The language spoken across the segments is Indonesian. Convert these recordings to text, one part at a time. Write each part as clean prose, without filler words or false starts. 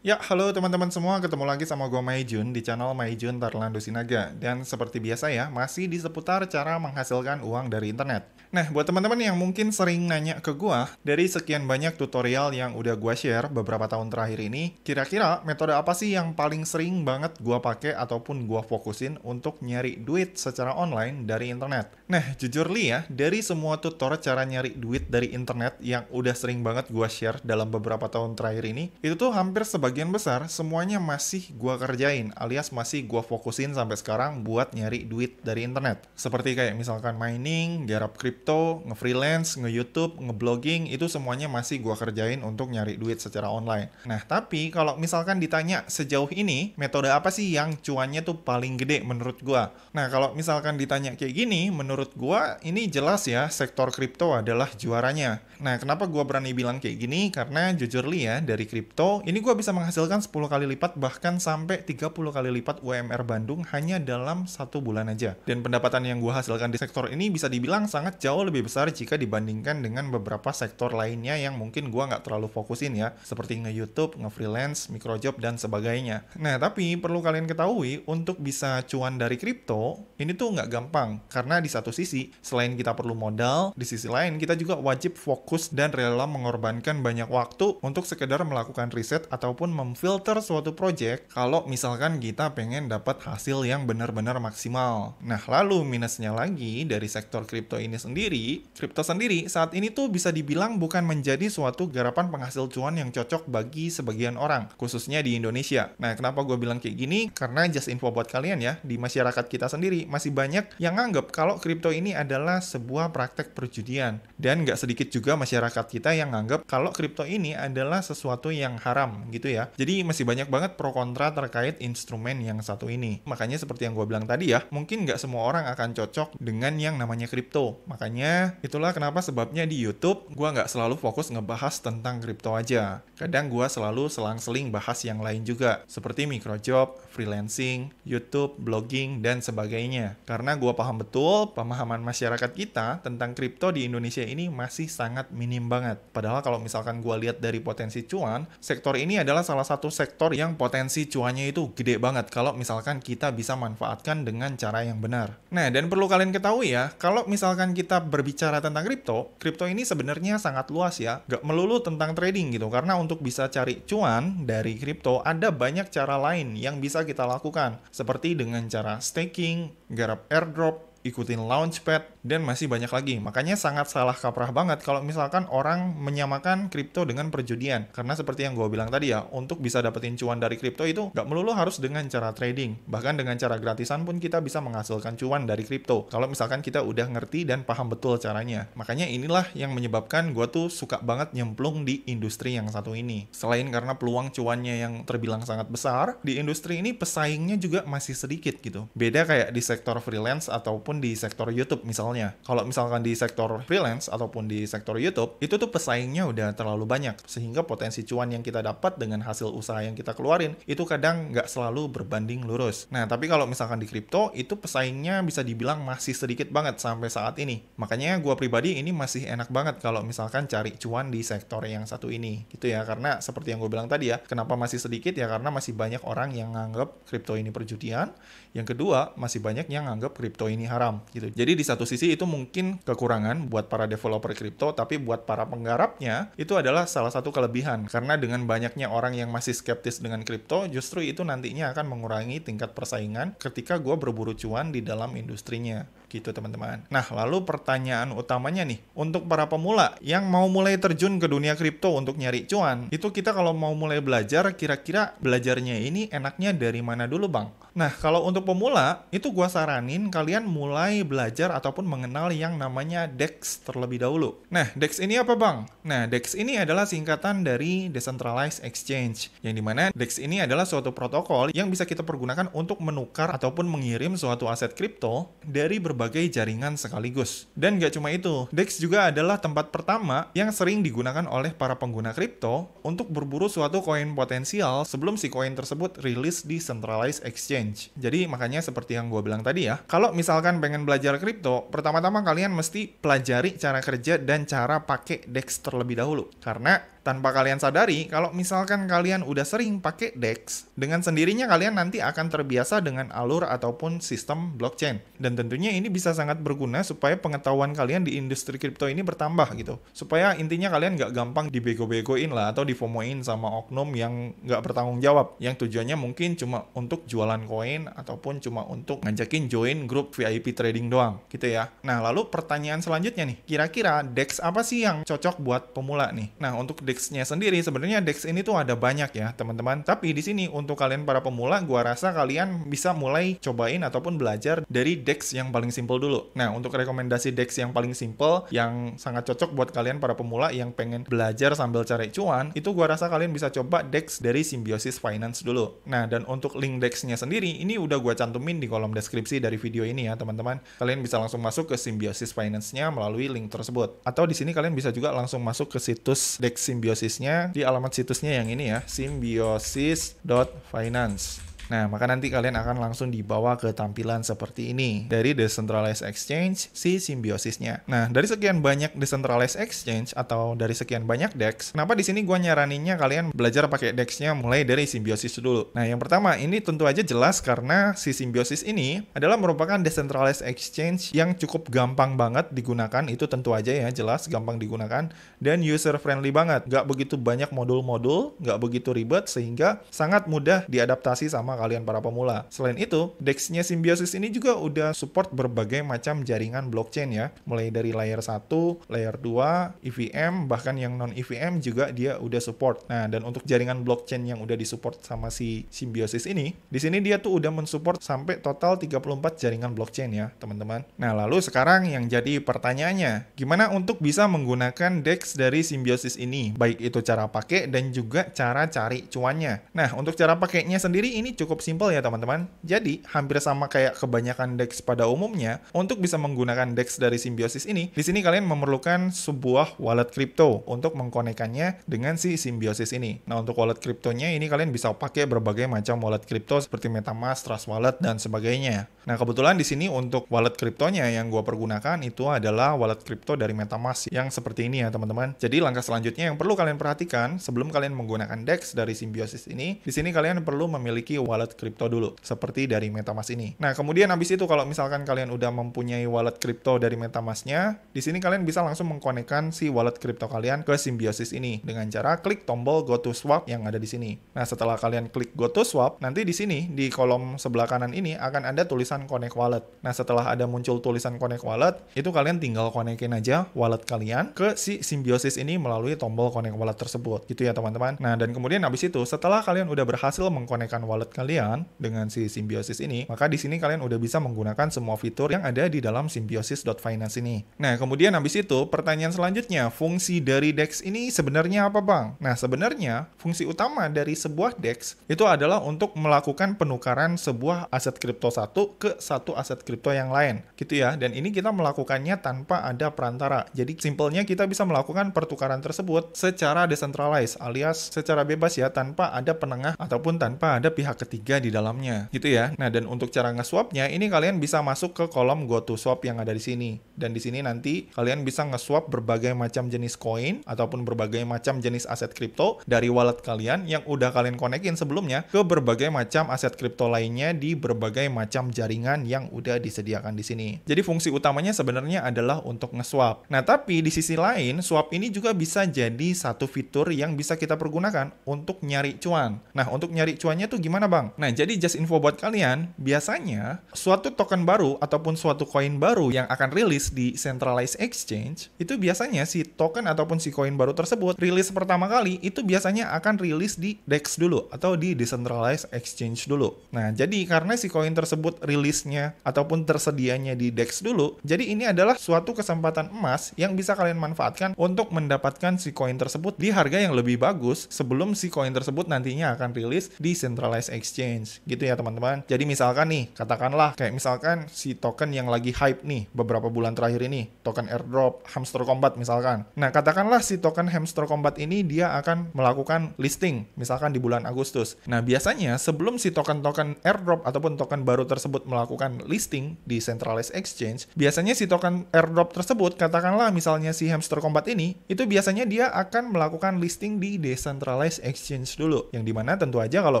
Ya, halo teman-teman semua, ketemu lagi sama gue Maijun di channel Maijun Tarlando Sinaga. Dan seperti biasa ya, masih di seputar cara menghasilkan uang dari internet. Nah, buat teman-teman yang mungkin sering nanya ke gue, dari sekian banyak tutorial yang udah gue share beberapa tahun terakhir ini, kira-kira metode apa sih yang paling sering banget gue pakai ataupun gue fokusin untuk nyari duit secara online dari internet? Nah, jujur li ya, dari semua tutor cara nyari duit dari internet yang udah sering banget gue share dalam beberapa tahun terakhir ini, itu tuh hampir sebagian besar semuanya masih gue kerjain, alias masih gue fokusin sampai sekarang buat nyari duit dari internet. Seperti kayak misalkan mining, garap kripto, nge-freelance, nge-youtube, nge-blogging, itu semuanya masih gue kerjain untuk nyari duit secara online. Nah, tapi kalau misalkan ditanya sejauh ini, metode apa sih yang cuannya tuh paling gede menurut gue? Nah, kalau misalkan ditanya kayak gini, menurut gua ini jelas ya sektor kripto adalah juaranya. Nah, kenapa gua berani bilang kayak gini? Karena jujur li ya, dari kripto ini gua bisa menghasilkan 10 kali lipat bahkan sampai 30 kali lipat UMR Bandung hanya dalam 1 bulan aja. Dan pendapatan yang gua hasilkan di sektor ini bisa dibilang sangat jauh lebih besar jika dibandingkan dengan beberapa sektor lainnya yang mungkin gua nggak terlalu fokusin ya, seperti nge-youtube, nge-freelance, microjob, dan sebagainya. Nah, tapi perlu kalian ketahui, untuk bisa cuan dari kripto, ini tuh nggak gampang, karena di satu sisi, selain kita perlu modal, di sisi lain kita juga wajib fokus dan rela mengorbankan banyak waktu untuk sekedar melakukan riset ataupun memfilter suatu project kalau misalkan kita pengen dapat hasil yang benar-benar maksimal. Nah, lalu minusnya lagi dari sektor kripto ini sendiri, kripto sendiri saat ini tuh bisa dibilang bukan menjadi suatu garapan penghasil cuan yang cocok bagi sebagian orang, khususnya di Indonesia. Nah, kenapa gue bilang kayak gini? Karena just info buat kalian ya, di masyarakat kita sendiri masih banyak yang nganggap kalau kripto ini adalah sebuah praktek perjudian. Dan nggak sedikit juga masyarakat kita yang nganggap kalau kripto ini adalah sesuatu yang haram gitu ya. Jadi masih banyak banget pro kontra terkait instrumen yang satu ini. Makanya seperti yang gue bilang tadi ya, mungkin nggak semua orang akan cocok dengan yang namanya kripto. Makanya itulah kenapa sebabnya di YouTube gue nggak selalu fokus ngebahas tentang kripto aja. Kadang gue selalu selang-seling bahas yang lain juga, seperti microjob, freelancing, YouTube, blogging, dan sebagainya. Karena gue paham betul pemahaman masyarakat kita tentang kripto di Indonesia ini masih sangat minim banget. Padahal kalau misalkan gue lihat dari potensi cuan, sektor ini adalah salah satu sektor yang potensi cuannya itu gede banget kalau misalkan kita bisa manfaatkan dengan cara yang benar. Nah, dan perlu kalian ketahui ya, kalau misalkan kita berbicara tentang kripto, kripto ini sebenarnya sangat luas ya, gak melulu tentang trading gitu, karena untuk bisa cari cuan dari kripto, ada banyak cara lain yang bisa kita lakukan, seperti dengan cara staking, garap airdrop, ikutin launchpad, dan masih banyak lagi. Makanya sangat salah kaprah banget kalau misalkan orang menyamakan kripto dengan perjudian. Karena seperti yang gue bilang tadi ya, untuk bisa dapetin cuan dari kripto itu gak melulu harus dengan cara trading. Bahkan dengan cara gratisan pun kita bisa menghasilkan cuan dari kripto. Kalau misalkan kita udah ngerti dan paham betul caranya. Makanya inilah yang menyebabkan gue tuh suka banget nyemplung di industri yang satu ini. Selain karena peluang cuannya yang terbilang sangat besar, di industri ini pesaingnya juga masih sedikit gitu. Beda kayak di sektor freelance ataupun di sektor YouTube misalnya. Kalau misalkan di sektor freelance ataupun di sektor YouTube, itu tuh pesaingnya udah terlalu banyak, sehingga potensi cuan yang kita dapat dengan hasil usaha yang kita keluarin, itu kadang nggak selalu berbanding lurus. Nah, tapi kalau misalkan di kripto, itu pesaingnya bisa dibilang masih sedikit banget sampai saat ini. Makanya gua pribadi ini masih enak banget kalau misalkan cari cuan di sektor yang satu ini. Gitu ya, karena seperti yang gue bilang tadi ya, kenapa masih sedikit ya, karena masih banyak orang yang nganggap kripto ini perjudian. Yang kedua, masih banyak yang nganggap kripto ini haram gitu. Jadi di satu sisi itu mungkin kekurangan buat para developer kripto, tapi buat para penggarapnya itu adalah salah satu kelebihan. Karena dengan banyaknya orang yang masih skeptis dengan kripto, justru itu nantinya akan mengurangi tingkat persaingan ketika gue berburu cuan di dalam industrinya. Gitu teman-teman. Nah, lalu pertanyaan utamanya nih, untuk para pemula yang mau mulai terjun ke dunia kripto untuk nyari cuan, itu kita kalau mau mulai belajar, kira-kira belajarnya ini enaknya dari mana dulu, Bang? Nah, kalau untuk pemula, itu gua saranin kalian mulai belajar ataupun mengenal yang namanya DEX terlebih dahulu. Nah, DEX ini apa, Bang? Nah, DEX ini adalah singkatan dari Decentralized Exchange, yang dimana DEX ini adalah suatu protokol yang bisa kita pergunakan untuk menukar ataupun mengirim suatu aset kripto dari berbagai jaringan sekaligus. Dan gak cuma itu, DEX juga adalah tempat pertama yang sering digunakan oleh para pengguna kripto untuk berburu suatu koin potensial sebelum si koin tersebut rilis di Centralized Exchange. Jadi makanya seperti yang gue bilang tadi ya, kalau misalkan pengen belajar kripto, pertama-tama kalian mesti pelajari cara kerja dan cara pakai DEX terlebih dahulu. Karena tanpa kalian sadari, kalau misalkan kalian udah sering pakai DEX, dengan sendirinya kalian nanti akan terbiasa dengan alur ataupun sistem blockchain. Dan tentunya ini bisa sangat berguna supaya pengetahuan kalian di industri kripto ini bertambah gitu. Supaya intinya kalian nggak gampang dibego-begoin lah atau difomoin sama oknum yang nggak bertanggung jawab. Yang tujuannya mungkin cuma untuk jualan koin ataupun cuma untuk ngajakin join grup VIP trading doang gitu ya. Nah, lalu pertanyaan selanjutnya nih, kira-kira DEX apa sih yang cocok buat pemula nih? Nah, untuk DEX-nya sendiri, sebenarnya DEX ini tuh ada banyak ya teman-teman. Tapi di sini untuk kalian para pemula, gua rasa kalian bisa mulai cobain ataupun belajar dari DEX yang paling simple dulu. Nah, untuk rekomendasi DEX yang paling simple, yang sangat cocok buat kalian para pemula yang pengen belajar sambil cari cuan, itu gua rasa kalian bisa coba DEX dari Symbiosis Finance dulu. Nah, dan untuk link DEX-nya sendiri, ini udah gua cantumin di kolom deskripsi dari video ini ya teman-teman. Kalian bisa langsung masuk ke Symbiosis Finance-nya melalui link tersebut. Atau di sini kalian bisa juga langsung masuk ke situs DEX Symbiosis-nya di alamat situsnya yang ini ya, symbiosis.finance. Nah, maka nanti kalian akan langsung dibawa ke tampilan seperti ini dari Decentralized Exchange si Symbiosisnya. Nah, dari sekian banyak Decentralized Exchange atau dari sekian banyak DEX, kenapa di sini gua nyaraninnya kalian belajar pakai DEX-nya mulai dari Symbiosis dulu. Nah, yang pertama ini tentu aja jelas karena si Symbiosis ini adalah merupakan Decentralized Exchange yang cukup gampang banget digunakan. Itu tentu aja ya, jelas gampang digunakan dan user friendly banget. Nggak begitu banyak modul-modul, nggak begitu ribet sehingga sangat mudah diadaptasi sama kalian para pemula. Selain itu, DEX-nya Symbiosis ini juga udah support berbagai macam jaringan blockchain ya. Mulai dari layer 1, layer 2, EVM, bahkan yang non-EVM juga dia udah support. Nah, dan untuk jaringan blockchain yang udah disupport sama si Symbiosis ini, di sini dia tuh udah mensupport sampai total 34 jaringan blockchain ya, teman-teman. Nah, lalu sekarang yang jadi pertanyaannya, gimana untuk bisa menggunakan DEX dari Symbiosis ini? Baik itu cara pakai dan juga cara cari cuannya. Nah, untuk cara pakainya sendiri ini cukup simpel ya teman-teman. Jadi hampir sama kayak kebanyakan DEX pada umumnya. Untuk bisa menggunakan DEX dari Symbiosis ini, di sini kalian memerlukan sebuah wallet kripto untuk mengkonekkannya dengan si Symbiosis ini. Nah, untuk wallet kriptonya ini kalian bisa pakai berbagai macam wallet kripto seperti MetaMask, Trust Wallet dan sebagainya. Nah, kebetulan di sini untuk wallet kriptonya yang gua pergunakan itu adalah wallet kripto dari MetaMask yang seperti ini ya teman-teman. Jadi langkah selanjutnya yang perlu kalian perhatikan sebelum kalian menggunakan DEX dari Symbiosis ini, di sini kalian perlu memiliki wallet kripto dulu, seperti dari MetaMask ini. Nah, kemudian habis itu kalau misalkan kalian udah mempunyai wallet kripto dari MetaMask-nya, di sini kalian bisa langsung mengkonekkan si wallet kripto kalian ke Symbiosis ini dengan cara klik tombol Go to Swap yang ada di sini. Nah, setelah kalian klik Go to Swap, nanti di sini di kolom sebelah kanan ini akan ada tulisan Connect Wallet. Nah, setelah ada muncul tulisan Connect Wallet, itu kalian tinggal konekin aja wallet kalian ke si Symbiosis ini melalui tombol Connect Wallet tersebut. Gitu ya, teman-teman. Nah, dan kemudian habis itu setelah kalian udah berhasil mengkonekkan wallet kalian dengan si Symbiosis ini, maka di sini kalian udah bisa menggunakan semua fitur yang ada di dalam Symbiosis.finance ini. Nah, kemudian habis itu pertanyaan selanjutnya, fungsi dari DEX ini sebenarnya apa, Bang? Nah, sebenarnya fungsi utama dari sebuah DEX itu adalah untuk melakukan penukaran sebuah aset kripto satu ke satu aset kripto yang lain, gitu ya. Dan ini kita melakukannya tanpa ada perantara. Jadi simpelnya kita bisa melakukan pertukaran tersebut secara decentralized alias secara bebas ya, tanpa ada penengah ataupun tanpa ada pihak ketiga di dalamnya, gitu ya. Nah, dan untuk cara nge-swapnya ini kalian bisa masuk ke kolom Go to Swap yang ada di sini. Dan di sini nanti kalian bisa nge-swap berbagai macam jenis koin ataupun berbagai macam jenis aset kripto dari wallet kalian yang udah kalian konekin sebelumnya ke berbagai macam aset kripto lainnya di berbagai macam jaringan yang udah disediakan di sini. Jadi fungsi utamanya sebenarnya adalah untuk nge-swap. Nah, tapi di sisi lain, swap ini juga bisa jadi satu fitur yang bisa kita pergunakan untuk nyari cuan. Nah, untuk nyari cuannya tuh gimana, Bang? Nah, jadi just info buat kalian, biasanya suatu token baru ataupun suatu koin baru yang akan rilis di Centralized Exchange, itu biasanya si token ataupun si koin baru tersebut rilis pertama kali itu biasanya akan rilis di DEX dulu atau di Decentralized Exchange dulu. Nah, jadi karena si koin tersebut rilisnya ataupun tersedianya di DEX dulu, jadi ini adalah suatu kesempatan emas yang bisa kalian manfaatkan untuk mendapatkan si koin tersebut di harga yang lebih bagus sebelum si koin tersebut nantinya akan rilis di Centralized Exchange exchange gitu ya teman-teman. Jadi misalkan nih, katakanlah kayak misalkan si token yang lagi hype nih beberapa bulan terakhir ini, token airdrop Hamster Combat misalkan. Nah, katakanlah si token Hamster Combat ini dia akan melakukan listing misalkan di bulan Agustus. Nah, biasanya sebelum si token-token airdrop ataupun token baru tersebut melakukan listing di centralized exchange, biasanya si token airdrop tersebut, katakanlah misalnya si Hamster Combat ini, itu biasanya dia akan melakukan listing di decentralized exchange dulu. Yang dimana tentu aja kalau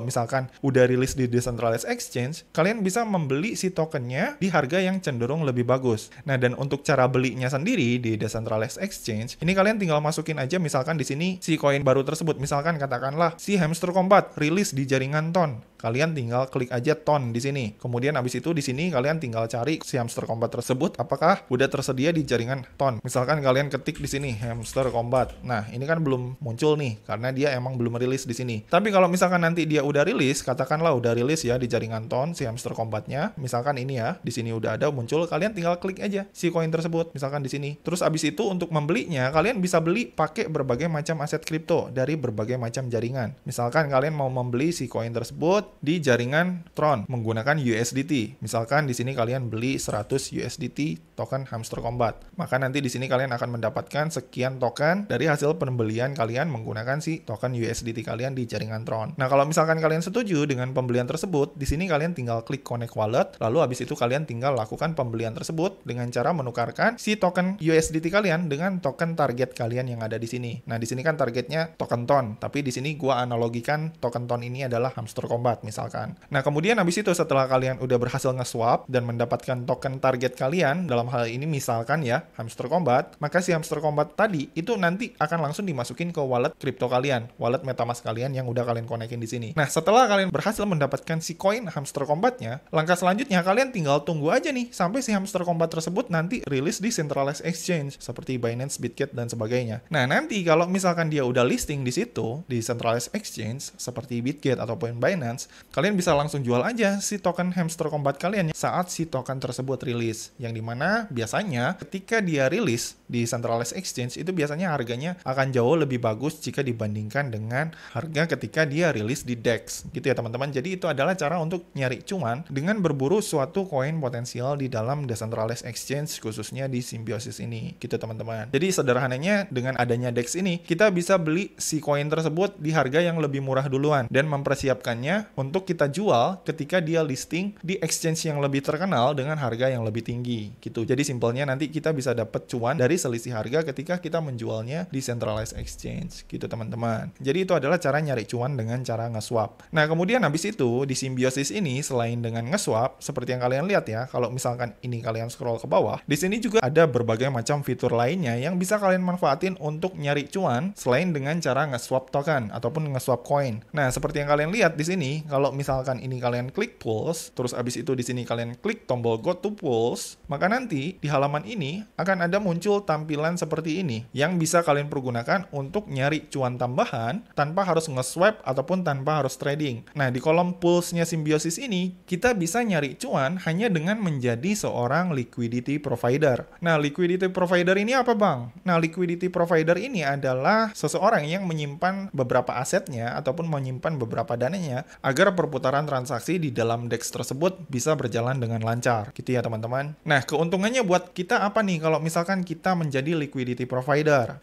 misalkan udah rilis di decentralized exchange, kalian bisa membeli si tokennya di harga yang cenderung lebih bagus. Nah, dan untuk cara belinya sendiri di decentralized exchange, ini kalian tinggal masukin aja misalkan di sini si koin baru tersebut. Misalkan katakanlah si Hamster Combat rilis di jaringan TON. Kalian tinggal klik aja TON di sini. Kemudian habis itu di sini kalian tinggal cari si Hamster Combat tersebut apakah udah tersedia di jaringan TON. Misalkan kalian ketik di sini Hamster Combat. Nah, ini kan belum muncul nih karena dia emang belum rilis di sini. Tapi kalau misalkan nanti dia udah rilis, katakanlah udah rilis ya di jaringan TON si Hamster Combatnya. Misalkan ini ya, di sini udah ada muncul, kalian tinggal klik aja si koin tersebut misalkan di sini. Terus habis itu untuk membelinya, kalian bisa beli pakai berbagai macam aset kripto dari berbagai macam jaringan. Misalkan kalian mau membeli si koin tersebut di jaringan Tron menggunakan USDT. Misalkan di sini kalian beli 100 USDT token Hamster Combat. Maka nanti di sini kalian akan mendapatkan sekian token dari hasil pembelian kalian menggunakan si token USDT kalian di jaringan Tron. Nah, kalau misalkan kalian setuju dengan pembelian tersebut, di sini kalian tinggal klik connect wallet, lalu habis itu kalian tinggal lakukan pembelian tersebut dengan cara menukarkan si token USDT kalian dengan token target kalian yang ada di sini. Nah, di sini kan targetnya token TON, tapi di sini gua analogikan token TON ini adalah Hamster Combat misalkan. Nah, kemudian habis itu setelah kalian udah berhasil nge-swap dan mendapatkan token target kalian, dalam hal ini misalkan ya Hamster Combat, maka si Hamster Combat tadi itu nanti akan langsung dimasukin ke wallet kripto kalian, wallet MetaMask kalian yang udah kalian konekin di sini. Nah, setelah kalian berhasil mendapatkan si koin Hamster Combatnya, langkah selanjutnya kalian tinggal tunggu aja nih sampai si Hamster Combat tersebut nanti rilis di centralized exchange seperti Binance, Bitget dan sebagainya. Nah, nanti kalau misalkan dia udah listing di situ di centralized exchange seperti Bitget ataupun Binance, kalian bisa langsung jual aja si token Hamster Combat kalian saat si token tersebut rilis. Yang dimana biasanya ketika dia rilis di centralized exchange itu biasanya harganya akan jauh lebih bagus jika dibandingkan dengan harga ketika dia rilis di DEX gitu ya teman-teman. Jadi itu adalah cara untuk nyari cuan dengan berburu suatu koin potensial di dalam decentralized exchange khususnya di Symbiosis ini gitu teman-teman. Jadi sederhananya dengan adanya DEX ini kita bisa beli si koin tersebut di harga yang lebih murah duluan dan mempersiapkannya untuk kita jual ketika dia listing di exchange yang lebih terkenal dengan harga yang lebih tinggi gitu. Jadi simpelnya nanti kita bisa dapat cuan dari selisih harga ketika kita menjualnya di centralized exchange gitu teman-teman. Jadi itu adalah cara nyari cuan dengan cara nge-swap. Nah, kemudian habis itu di Symbiosis ini selain dengan nge-swap seperti yang kalian lihat ya, kalau misalkan ini kalian scroll ke bawah, di sini juga ada berbagai macam fitur lainnya yang bisa kalian manfaatin untuk nyari cuan selain dengan cara nge-swap token ataupun nge-swap coin. Nah, seperti yang kalian lihat di sini, kalau misalkan ini kalian klik pools, terus abis itu di sini kalian klik tombol go to pools, maka nanti di halaman ini akan ada muncul tampilan seperti ini yang bisa kalian pergunakan untuk nyari cuan tambahan tanpa harus nge-swap ataupun tanpa harus trading. Nah, di kolom poolsnya Symbiosis ini kita bisa nyari cuan hanya dengan menjadi seorang liquidity provider. Nah, liquidity provider ini apa bang? Nah, liquidity provider ini adalah seseorang yang menyimpan beberapa asetnya ataupun menyimpan beberapa dananya agar perputaran transaksi di dalam DEX tersebut bisa berjalan dengan lancar gitu ya teman-teman. Nah, keuntungannya buat kita apa nih kalau misalkan kita menjadi liquidity provider?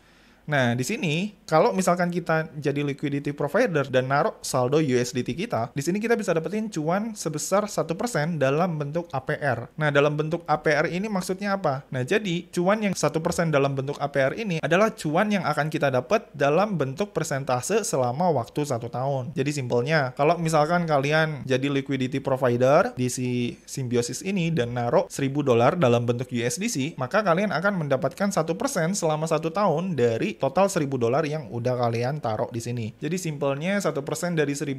Nah, di sini, kalau misalkan kita jadi liquidity provider dan naruh saldo USDT kita, di sini kita bisa dapetin cuan sebesar 1% dalam bentuk APR. Nah, dalam bentuk APR ini maksudnya apa? Nah, jadi cuan yang 1% dalam bentuk APR ini adalah cuan yang akan kita dapat dalam bentuk persentase selama waktu 1 tahun. Jadi simpelnya, kalau misalkan kalian jadi liquidity provider di si Symbiosis ini dan naruh $1.000 dalam bentuk USDC, maka kalian akan mendapatkan 1% selama 1 tahun dari total $1.000 yang udah kalian taruh di sini. Jadi simpelnya 1% dari $1.000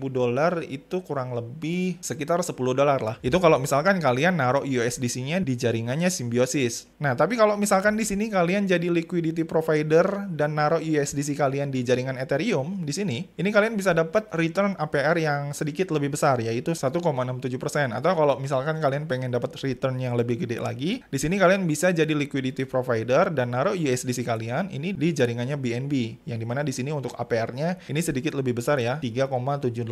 itu kurang lebih sekitar $10 lah. Itu kalau misalkan kalian naruh USDC-nya di jaringannya Symbiosis. Nah, tapi kalau misalkan di sini kalian jadi liquidity provider dan naruh USDC kalian di jaringan Ethereum di sini, ini kalian bisa dapat return APR yang sedikit lebih besar, yaitu 1,67%. Atau kalau misalkan kalian pengen dapat return yang lebih gede lagi, di sini kalian bisa jadi liquidity provider dan naruh USDC kalian ini di jaringan namanya BNB, yang dimana di sini untuk APR-nya ini sedikit lebih besar ya, 3,78%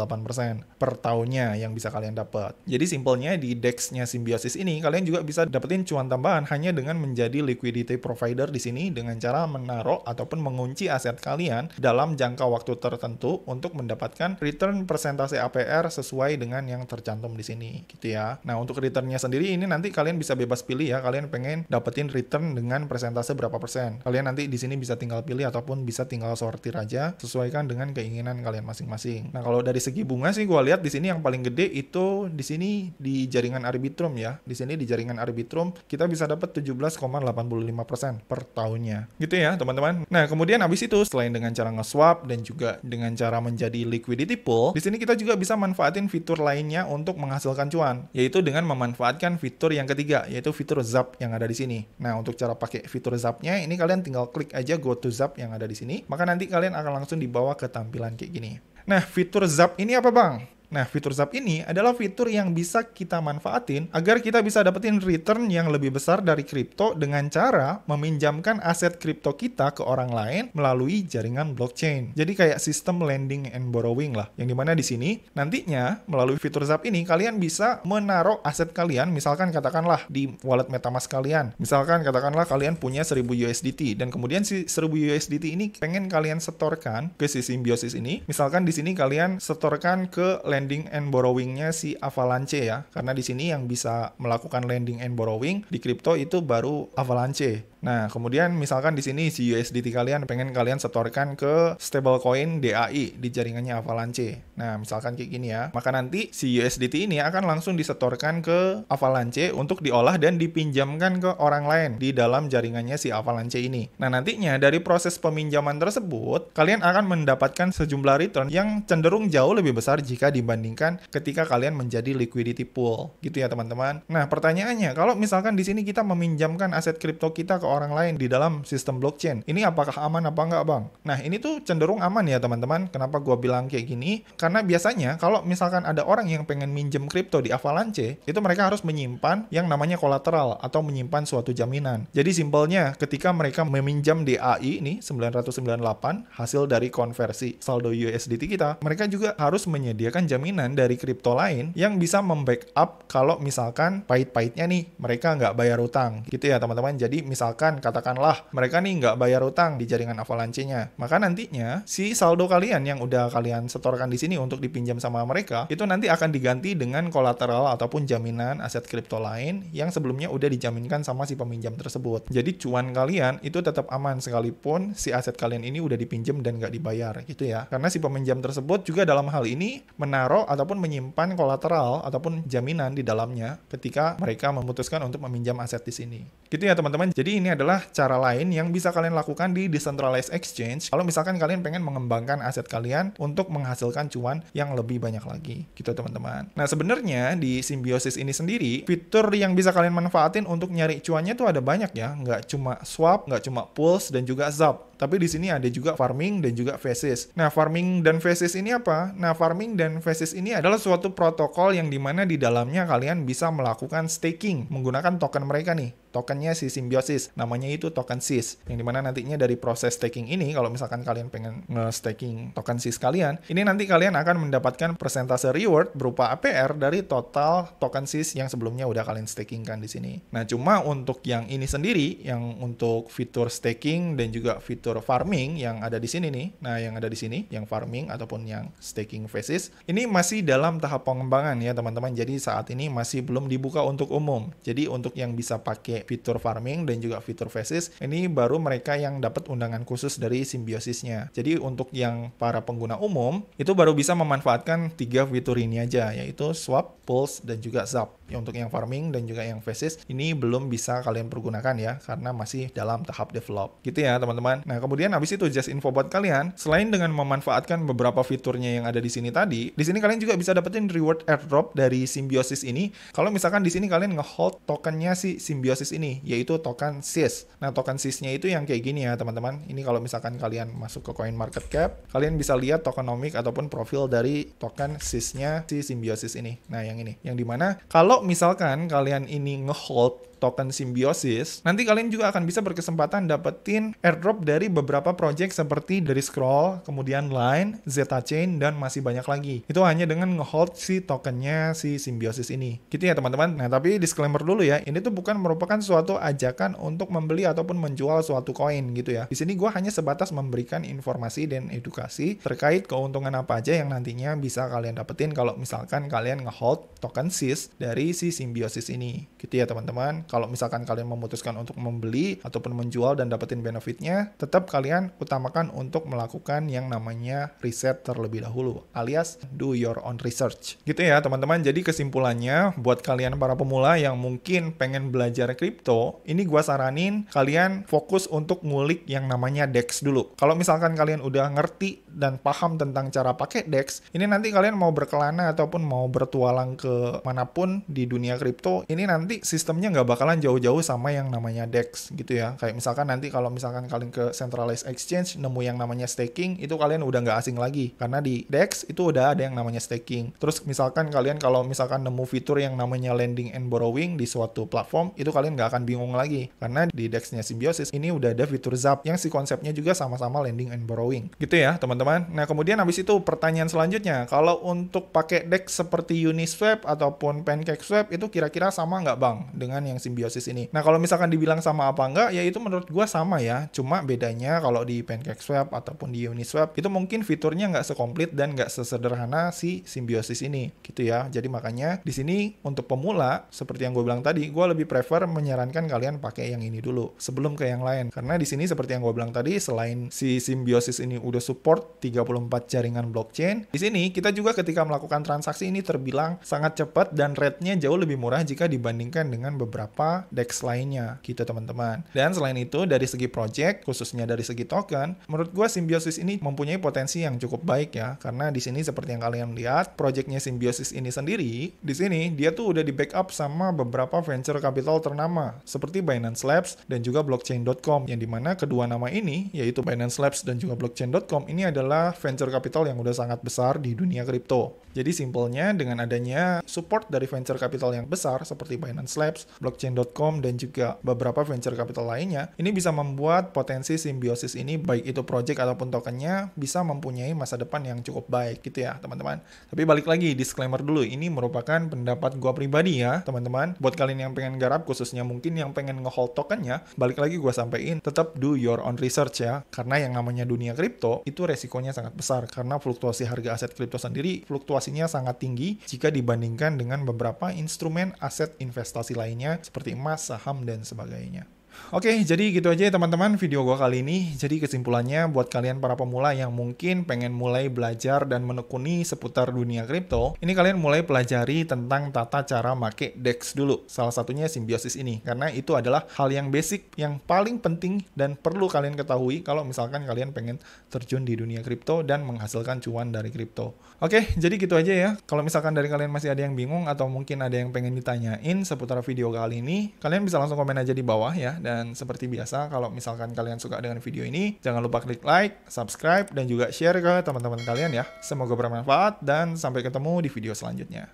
per tahunnya yang bisa kalian dapat. Jadi simpelnya di DEX-nya Symbiosis ini kalian juga bisa dapetin cuan tambahan hanya dengan menjadi liquidity provider di sini dengan cara menaruh ataupun mengunci aset kalian dalam jangka waktu tertentu untuk mendapatkan return persentase APR sesuai dengan yang tercantum di sini gitu ya. Nah, untuk returnnya sendiri ini nanti kalian bisa bebas pilih ya, kalian pengen dapetin return dengan persentase berapa persen. Kalian nanti di sini bisa tinggal pilih ataupun bisa tinggal sortir aja sesuaikan dengan keinginan kalian masing-masing. Nah, kalau dari segi bunga sih gua lihat di sini yang paling gede itu di sini di jaringan Arbitrum ya. Di sini di jaringan Arbitrum kita bisa dapat 17,85% per tahunnya. Gitu ya, teman-teman. Nah, kemudian habis itu selain dengan cara nge-swap dan juga dengan cara menjadi liquidity pool, di sini kita juga bisa manfaatin fitur lainnya untuk menghasilkan cuan, yaitu dengan memanfaatkan fitur yang ketiga, yaitu fitur Zap yang ada di sini. Nah, untuk cara pakai fitur Zapnya ini kalian tinggal klik aja go to Zap yang ada di sini, maka nanti kalian akan langsung dibawa ke tampilan kayak gini. Nah, fitur Zap ini apa, Bang? Nah, fitur Zap ini adalah fitur yang bisa kita manfaatin agar kita bisa dapetin return yang lebih besar dari kripto dengan cara meminjamkan aset kripto kita ke orang lain melalui jaringan blockchain. Jadi kayak sistem lending and borrowing lah. Yang dimana di sini nantinya melalui fitur Zap ini kalian bisa menaruh aset kalian, misalkan katakanlah di wallet MetaMask kalian. Misalkan katakanlah kalian punya 1000 USDT dan kemudian si 1000 USDT ini pengen kalian setorkan ke si Symbiosis ini. Misalkan di sini kalian setorkan ke lending and borrowing-nya si Avalanche ya. Karena di sini yang bisa melakukan lending and borrowing di kripto itu baru Avalanche. Nah, kemudian misalkan di sini si USDT kalian pengen kalian setorkan ke stablecoin DAI di jaringannya Avalanche. Nah, misalkan kayak gini ya. Maka nanti si USDT ini akan langsung disetorkan ke Avalanche untuk diolah dan dipinjamkan ke orang lain di dalam jaringannya si Avalanche ini. Nah, nantinya dari proses peminjaman tersebut, kalian akan mendapatkan sejumlah return yang cenderung jauh lebih besar jika dibandingkan ketika kalian menjadi liquidity pool. Gitu ya, teman-teman. Nah, pertanyaannya, kalau misalkan di sini kita meminjamkan aset kripto kita ke orang lain di dalam sistem blockchain, ini apakah aman apa enggak, Bang? Nah, ini tuh cenderung aman ya, teman-teman. Kenapa gua bilang kayak gini? Karena biasanya kalau misalkan ada orang yang pengen minjem kripto di Avalanche, itu mereka harus menyimpan yang namanya kolateral atau menyimpan suatu jaminan. Jadi simpelnya ketika mereka meminjam DAI ini 998 hasil dari konversi saldo USDT kita, mereka juga harus menyediakan jaminan dari kripto lain yang bisa membackup kalau misalkan pahit-pahitnya nih mereka nggak bayar utang. Gitu ya, teman-teman. Jadi misalkan katakanlah mereka nih nggak bayar utang di jaringan Avalanche-nya, maka nantinya si saldo kalian yang udah kalian setorkan di sini untuk dipinjam sama mereka, itu nanti akan diganti dengan kolateral ataupun jaminan aset kripto lain yang sebelumnya udah dijaminkan sama si peminjam tersebut. Jadi cuan kalian itu tetap aman sekalipun si aset kalian ini udah dipinjam dan nggak dibayar gitu ya. Karena si peminjam tersebut juga dalam hal ini menaruh ataupun menyimpan kolateral ataupun jaminan di dalamnya ketika mereka memutuskan untuk meminjam aset di sini. Gitu ya, teman-teman. Jadi ini adalah cara lain yang bisa kalian lakukan di decentralized exchange kalau misalkan kalian pengen mengembangkan aset kalian untuk menghasilkan cuan yang lebih banyak lagi. Gitu, teman-teman. Nah, sebenarnya di Symbiosis ini sendiri, fitur yang bisa kalian manfaatin untuk nyari cuannya tuh ada banyak ya. Nggak cuma swap, nggak cuma pulse, dan juga zap. Tapi di sini ada juga farming dan juga phases. Nah, farming dan phases ini apa? Nah, farming dan phases ini adalah suatu protokol yang dimana di dalamnya kalian bisa melakukan staking menggunakan token mereka nih. Tokennya si Symbiosis, namanya itu token SYS. Yang dimana nantinya dari proses staking ini, kalau misalkan kalian pengen nge-staking token SYS kalian, ini nanti kalian akan mendapatkan persentase reward berupa APR dari total token SYS yang sebelumnya udah kalian stakingkan di sini. Nah, cuma untuk yang ini sendiri, yang untuk fitur staking dan juga fitur farming yang ada di sini nih, nah yang ada di sini, yang farming ataupun yang staking phases, ini masih dalam tahap pengembangan ya, teman-teman. Jadi saat ini masih belum dibuka untuk umum. Jadi untuk yang bisa pakai fitur farming dan juga fitur phases, ini baru mereka yang dapat undangan khusus dari Symbiosisnya. Jadi untuk yang para pengguna umum, itu baru bisa memanfaatkan 3 fitur ini aja, yaitu swap, pulse, dan juga zap. Ya, untuk yang farming dan juga yang phases, ini belum bisa kalian pergunakan ya, karena masih dalam tahap develop. Gitu ya, teman-teman. Nah, kemudian habis itu just info buat kalian, selain dengan memanfaatkan beberapa fiturnya yang ada di sini tadi, di sini kalian juga bisa dapetin reward airdrop dari Symbiosis ini. Kalau misalkan di sini kalian nge-hold tokennya si Symbiosis ini, yaitu token SYS. Nah, token SYS-nya itu yang kayak gini ya, teman-teman. Ini kalau misalkan kalian masuk ke CoinMarketCap, kalian bisa lihat tokenomic ataupun profil dari token SYS-nya si Symbiosis ini. Nah, yang ini. Yang dimana kalau misalkan kalian ini nge-hold token Symbiosis, nanti kalian juga akan bisa berkesempatan dapetin airdrop dari beberapa project seperti dari Scroll, kemudian Line, Zeta Chain, dan masih banyak lagi. Itu hanya dengan ngehold si tokennya si Symbiosis ini. Gitu ya teman-teman. Nah, tapi disclaimer dulu ya, ini tuh bukan merupakan suatu ajakan untuk membeli ataupun menjual suatu koin gitu ya. Di sini gue hanya sebatas memberikan informasi dan edukasi terkait keuntungan apa aja yang nantinya bisa kalian dapetin kalau misalkan kalian ngehold token SYS dari si Symbiosis ini. Gitu ya teman-teman. Kalau misalkan kalian memutuskan untuk membeli ataupun menjual dan dapetin benefitnya, tetap kalian utamakan untuk melakukan yang namanya riset terlebih dahulu, alias do your own research. Gitu ya teman-teman. Jadi kesimpulannya, buat kalian para pemula yang mungkin pengen belajar kripto, ini gua saranin kalian fokus untuk ngulik yang namanya DEX dulu. Kalau misalkan kalian udah ngerti dan paham tentang cara pakai DEX, ini nanti kalian mau berkelana ataupun mau bertualang ke manapun di dunia kripto, ini nanti sistemnya nggak bakalan jauh-jauh sama yang namanya DEX gitu ya. Kayak misalkan nanti kalau misalkan kalian ke centralized exchange nemu yang namanya staking, itu kalian udah nggak asing lagi karena di DEX itu udah ada yang namanya staking. Terus misalkan kalian kalau misalkan nemu fitur yang namanya lending and borrowing di suatu platform, itu kalian nggak akan bingung lagi karena di DEX-nya Symbiosis ini udah ada fitur ZAP yang si konsepnya juga sama-sama lending and borrowing gitu ya teman-teman. Nah kemudian habis itu pertanyaan selanjutnya, kalau untuk pakai DEX seperti Uniswap ataupun PancakeSwap itu kira-kira sama nggak bang dengan yang Symbiosis ini? Nah kalau misalkan dibilang sama apa enggak, ya itu menurut gua sama ya. Cuma bedanya kalau di PancakeSwap ataupun di Uniswap itu mungkin fiturnya nggak sekomplit dan nggak sesederhana si Symbiosis ini gitu ya. Jadi makanya di sini untuk pemula seperti yang gue bilang tadi, gue lebih prefer menyarankan kalian pakai yang ini dulu sebelum ke yang lain. Karena di sini seperti yang gue bilang tadi, selain si Symbiosis ini udah support 34 jaringan blockchain, di sini kita juga ketika melakukan transaksi ini terbilang sangat cepat dan rate-nya jauh lebih murah jika dibandingkan dengan beberapa DEX lainnya gitu teman-teman. Dan selain itu dari segi project, khususnya dari segi token, menurut gue Symbiosis ini mempunyai potensi yang cukup baik ya. Karena di sini seperti yang kalian lihat, projectnya Symbiosis ini sendiri, di sini dia tuh udah di backup sama beberapa venture capital ternama seperti Binance Labs dan juga Blockchain.com, yang dimana kedua nama ini yaitu Binance Labs dan juga Blockchain.com ini adalah venture capital yang udah sangat besar di dunia kripto. Jadi simpelnya dengan adanya support dari venture capital yang besar seperti Binance Labs, Blockchain.com dan juga beberapa venture capital lainnya, ini bisa membuat potensi Symbiosis ini baik itu project ataupun tokennya bisa mempunyai masa depan yang cukup baik gitu ya teman-teman. Tapi balik lagi disclaimer dulu, ini merupakan pendapat gua pribadi ya teman-teman. Buat kalian yang pengen garap, khususnya mungkin yang pengen ngehold tokennya, balik lagi gua sampein tetap do your own research ya. Karena yang namanya dunia kripto itu resikonya sangat besar karena fluktuasi harga aset kripto sendiri fluktuasinya sangat tinggi jika dibandingkan dengan beberapa instrumen aset investasi lainnya seperti emas, saham dan sebagainya. Oke, jadi gitu aja ya teman-teman video gue kali ini. Jadi kesimpulannya buat kalian para pemula yang mungkin pengen mulai belajar dan menekuni seputar dunia kripto, ini kalian mulai pelajari tentang tata cara make DEX dulu. Salah satunya Symbiosis ini, karena itu adalah hal yang basic, yang paling penting dan perlu kalian ketahui kalau misalkan kalian pengen terjun di dunia kripto dan menghasilkan cuan dari kripto. Oke, jadi gitu aja ya. Kalau misalkan dari kalian masih ada yang bingung atau mungkin ada yang pengen ditanyain seputar video kali ini, kalian bisa langsung komen aja di bawah ya. Dan seperti biasa, kalau misalkan kalian suka dengan video ini, jangan lupa klik like, subscribe, dan juga share ke teman-teman kalian ya. Semoga bermanfaat dan sampai ketemu di video selanjutnya.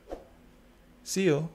See you!